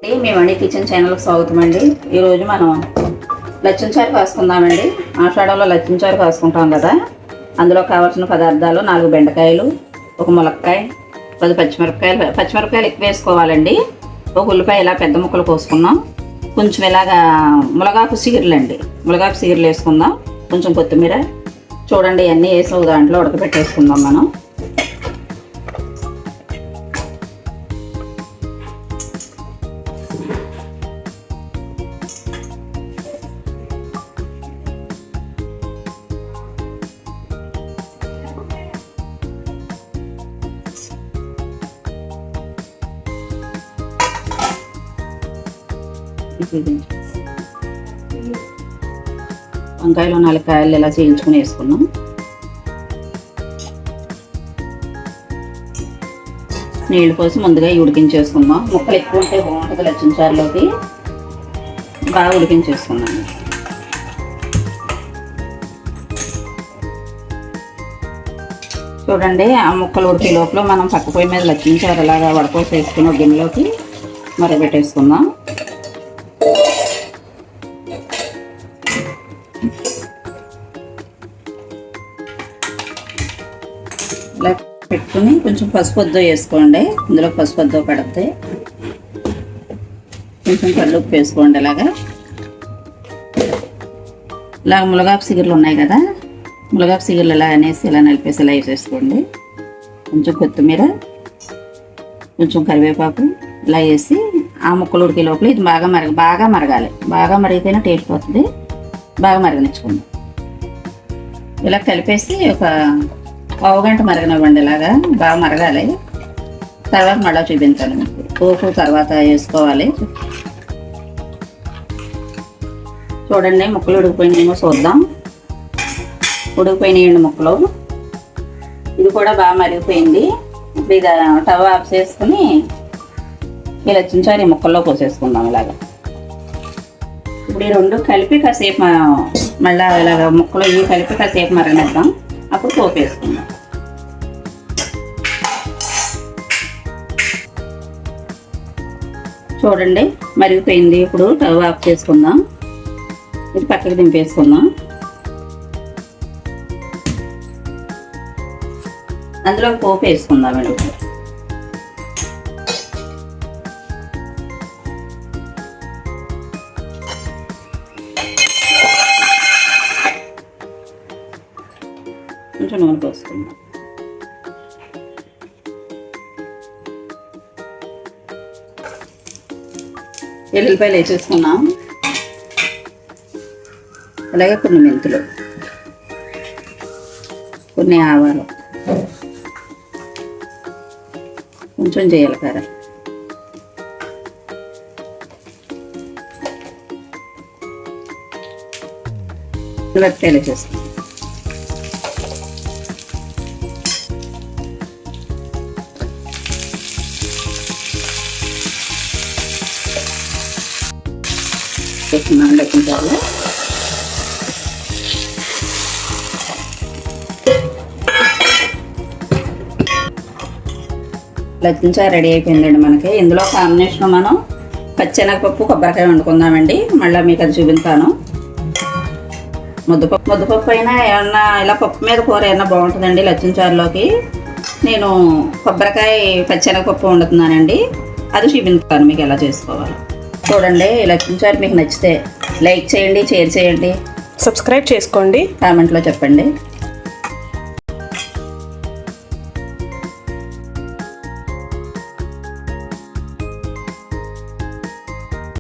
మీ మణి kitchen ఛానల్కి స్వాగతం అండి. ఈరోజు మనం లచ్చించారు కాసుకుందామండి. ఆషాఢంలో లచ్చించారు కాసుకుంటాం కదా, అందులో కావాల్సిన పదార్థాలు 4 బెండకాయలు, 1 ములక్కాయ, 10 పచ్చిమిరపకాయలు ఎక్కువ వేసుకోవాలండి. 1 ఉల్లిపాయ ఇలా పెద్ద ముక్కలు కోసుకున్నాం. కొంచెం ఇలాగా మునగాకు సిగిర్లు వేసుకుందాం. కొంచెం కొత్తిమీర. చూడండి ఇవన్నీ వేసి ఒక దాంట్లో ఉడకబెట్టేసుకుందాం మనం. వంకాయలు 4 కాయలు ఇలా చేయించుకుని వేసుకున్నాం. నీళ్ళు పోసి ముందుగా ఉడికించేసుకుందాం. ముక్కలు ఎక్కువ ఉంటే బాగుంటుంది లచ్చించారులోకి. బాగా ఉడికించేసుకున్నాం. చూడండి ఆ ముక్కలు ఉడికే లోపల మనం పక్క పొయ్యి మీద లచ్చించారు ఇలాగా వడపోసి వేసుకుని ఒక గిన్నెలోకి మరగబెట్టేసుకుందాం. ఇలా పెట్టుకుని కొంచెం పసుపు వద్ద వేసుకోండి. ఇందులో పసుపు వద్ద పడితే కొంచెం కల్లుప్పు వేసుకోండి. ఇలా మునగాకు సిగిర్లు ఉన్నాయి కదా, మునగాకు సిగిర్లు ఇలా అనేసి ఇలా నలిపేసి ఇలా వేసేసుకోండి. కొంచెం కొత్తిమీర, కొంచెం కరివేపాకు ఇలా వేసి ఆ ముక్కలు ఉడికే లోపల ఇది బాగా మరగాలి. బాగా మరిగితేనే టేస్ట్ వస్తుంది. బాగా మరగనిచ్చుకుందాం. ఇలా కలిపేసి ఒక పావుగంట మరగనివ్వండి. ఇలాగా బాగా మరగాలి. తర్వాత మళ్ళీ చూపించాలి మీకు. పోపు తర్వాత వేసుకోవాలి. చూడండి ముక్కలు ఉడికిపోయినాయేమో చూద్దాం. ఉడికిపోయినాయండి ముక్కలు. ఇది కూడా బాగా మరిగిపోయింది. ఇప్పుడు ఇది టవ్ ఆఫ్ చేసుకుని ఇలా చించారి ముక్కల్లో పోసేసుకుందాం. ఇలాగా ఇప్పుడు ఈ రెండు కలిపి కాసేపు మళ్ళీ ఇలాగ ముక్కలు ఇవి కలిపి కాసేపు మరగనిద్దాం. అప్పుడు పోపు వేసుకుందాం. చూడండి మరిగిపోయింది. ఇప్పుడు టవ్ ఆఫ్ చేసుకుందాం. ఇది పక్కకి దింపేసుకుందాం. అందులో పోపు వేసుకుందామండి. కొంచెం నూనె పోసుకుందాం. ఎల్లుల్లిపాయలు వేసేసుకున్నాం. అలాగే కొన్ని మెంతులు, కొన్ని ఆవాలు, కొంచెం జీలకర్ర, మిరపకాయలు వేసేసుకున్నాం. లచ్చించారు రెడీ అయిపోయిందండి మనకి. ఇందులో కాంబినేషన్ మనం పచ్చెనగపప్పు కొబ్బరికాయ వండుకుందామండి. మళ్ళీ మీకు అది చూపిస్తాను. ముద్దపప్పు అయినా ఏమన్నా ఇలా పప్పు మీద కూర ఏమన్నా బాగుంటుందండి లచ్చించారులోకి. నేను కొబ్బరికాయ పచ్చెనగపప్పు వండుతున్నానండి. అది చూపిస్తాను మీకు ఎలా చేసుకోవాలి. చూడండి లచ్చించారు మీకు నచ్చితే లైక్ చేయండి, షేర్ చేయండి, సబ్స్క్రైబ్ చేసుకోండి, కామెంట్లో చెప్పండి.